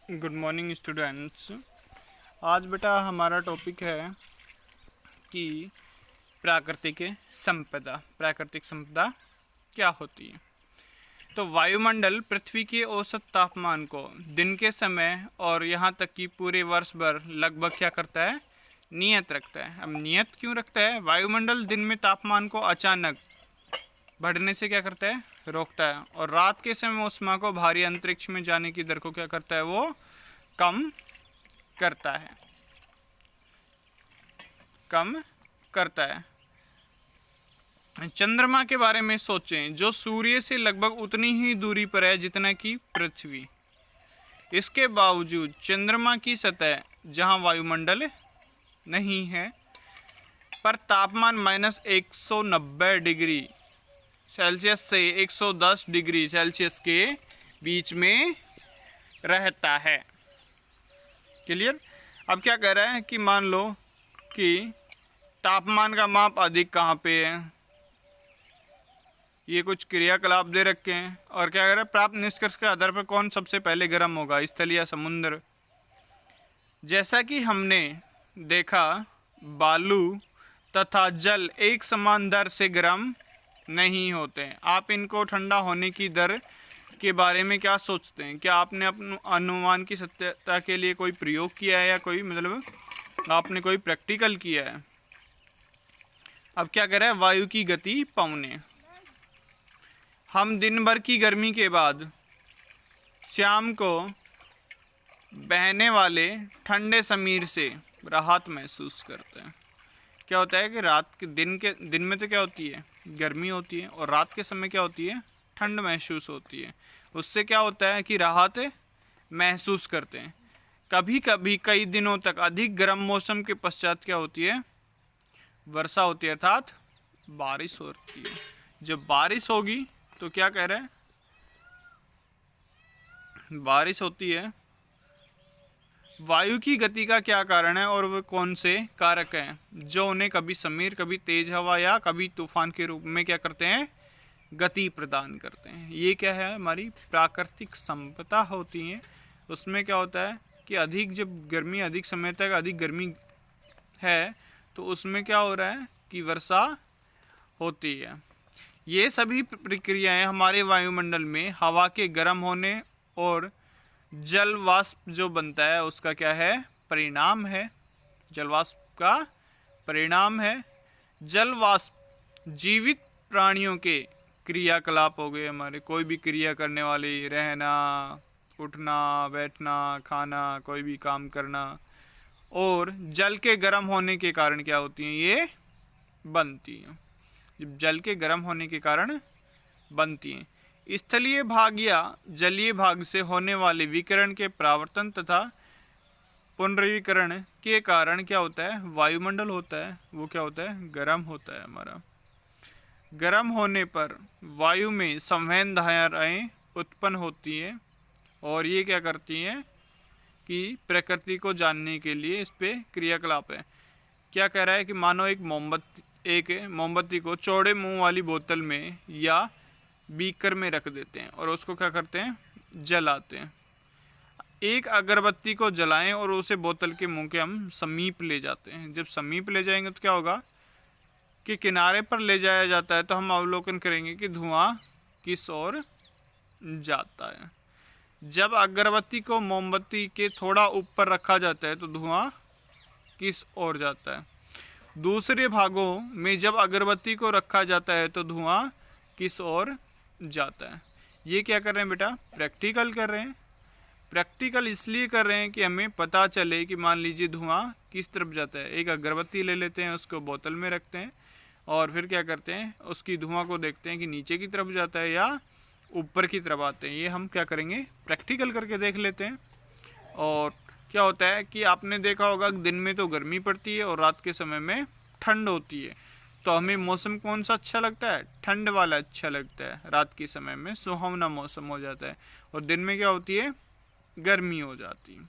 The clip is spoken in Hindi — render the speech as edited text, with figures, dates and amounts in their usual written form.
Good morning students. आज बेटा हमारा टॉपिक है कि प्राकृतिक संपदा क्या होती है। तो वायुमंडल पृथ्वी के औसत तापमान को दिन के समय और यहाँ तक कि पूरे वर्ष भर लगभग क्या करता है, नियत रखता है। अब नियत क्यों रखता है? वायुमंडल दिन में तापमान को अचानक बढ़ने से क्या करता है, रोकता है, और रात के समय ऊष्मा को भारी अंतरिक्ष में जाने की दर को क्या करता है, वो कम करता है। चंद्रमा के बारे में सोचें, जो सूर्य से लगभग उतनी ही दूरी पर है जितना कि पृथ्वी। इसके बावजूद चंद्रमा की सतह, जहां वायुमंडल नहीं है, पर तापमान -190 डिग्री सेल्सियस से 110 डिग्री सेल्सियस के बीच में रहता है। क्लियर? अब क्या कह रहा है कि मान लो कि तापमान का माप अधिक कहाँ पे है, ये कुछ क्रियाकलाप दे रखे हैं, और क्या कह रहा है, प्राप्त निष्कर्ष के आधार पर कौन सबसे पहले गर्म होगा, स्थल या समुद्र। जैसा कि हमने देखा, बालू तथा जल एक समान दर से गर्म नहीं होते। आप इनको ठंडा होने की दर के बारे में क्या सोचते हैं? क्या आपने अपने अनुमान की सत्यता के लिए कोई प्रयोग किया है, या कोई आपने कोई प्रैक्टिकल किया है? अब क्या कह रहा है, वायु की गति पौने। हम दिन भर की गर्मी के बाद शाम को बहने वाले ठंडे समीर से राहत महसूस करते हैं। क्या होता है कि रात के दिन में तो क्या होती है, गर्मी होती है, और रात के समय क्या होती है, ठंड महसूस होती है। उससे क्या होता है कि राहत महसूस करते हैं। कभी कभी कई दिनों तक अधिक गर्म मौसम के पश्चात क्या होती है, वर्षा होती है, अर्थात बारिश होती है। जब बारिश होगी तो क्या कह रहे हैं, बारिश होती है। वायु की गति का क्या कारण है, और वो कौन से कारक हैं जो उन्हें कभी समीर, कभी तेज हवा या कभी तूफान के रूप में क्या करते हैं, गति प्रदान करते हैं। ये क्या है, हमारी प्राकृतिक संपदा होती है। उसमें क्या होता है कि अधिक समय तक अधिक गर्मी है, तो उसमें क्या हो रहा है कि वर्षा होती है। ये सभी प्रक्रियाएं हमारे वायुमंडल में हवा के गर्म होने और जल वाष्प जो बनता है उसका क्या है, परिणाम है। जल वाष्प का परिणाम है। जल वाष्प जीवित प्राणियों के क्रियाकलाप हो गए, हमारे कोई भी क्रिया करने वाले, रहना, उठना, बैठना, खाना, कोई भी काम करना, और जल के गर्म होने के कारण क्या होती हैं, ये बनती हैं। जब जल के गर्म होने के कारण बनती हैं। स्थलीय भाग या जलीय भाग से होने वाले विकिरण के परावर्तन तथा पुनर्विकिरण के कारण क्या होता है, वायुमंडल होता है, वो क्या होता है, गर्म होता है हमारा। गर्म होने पर वायु में संवेदनाएं उत्पन्न होती है, और ये क्या करती हैं कि प्रकृति को जानने के लिए इस पे क्रियाकलाप है। क्या कह रहा है कि मानो एक मोमबत्ती को चौड़े मुंह वाली बोतल में या बीकर में रख देते हैं, और उसको क्या करते हैं, जलाते हैं। एक अगरबत्ती को जलाएं और उसे बोतल के मुंह के हम समीप ले जाते हैं। जब समीप ले जाएंगे तो क्या होगा कि किनारे पर ले जाया जाता है, तो हम अवलोकन करेंगे कि धुआं किस ओर जाता है। जब अगरबत्ती को मोमबत्ती के थोड़ा ऊपर रखा जाता है तो धुआं किस ओर जाता है। दूसरे भागों में जब अगरबत्ती को रखा जाता है तो धुआं किस ओर जाता है। ये क्या कर रहे हैं बेटा, प्रैक्टिकल कर रहे हैं। प्रैक्टिकल इसलिए कर रहे हैं कि हमें पता चले कि मान लीजिए धुआं किस तरफ जाता है। एक अगरबत्ती ले लेते हैं, उसको बोतल में रखते हैं, और फिर क्या करते हैं, उसकी धुआं को देखते हैं कि नीचे की तरफ जाता है या ऊपर की तरफ आते हैं। ये हम क्या करेंगे, प्रैक्टिकल करके देख लेते हैं। और क्या होता है कि आपने देखा होगा दिन में तो गर्मी पड़ती है और रात के समय में ठंड होती है। तो हमें मौसम कौन सा अच्छा लगता है, ठंड वाला अच्छा लगता है। रात के समय में सुहावना मौसम हो जाता है, और दिन में क्या होती है, गर्मी हो जाती है।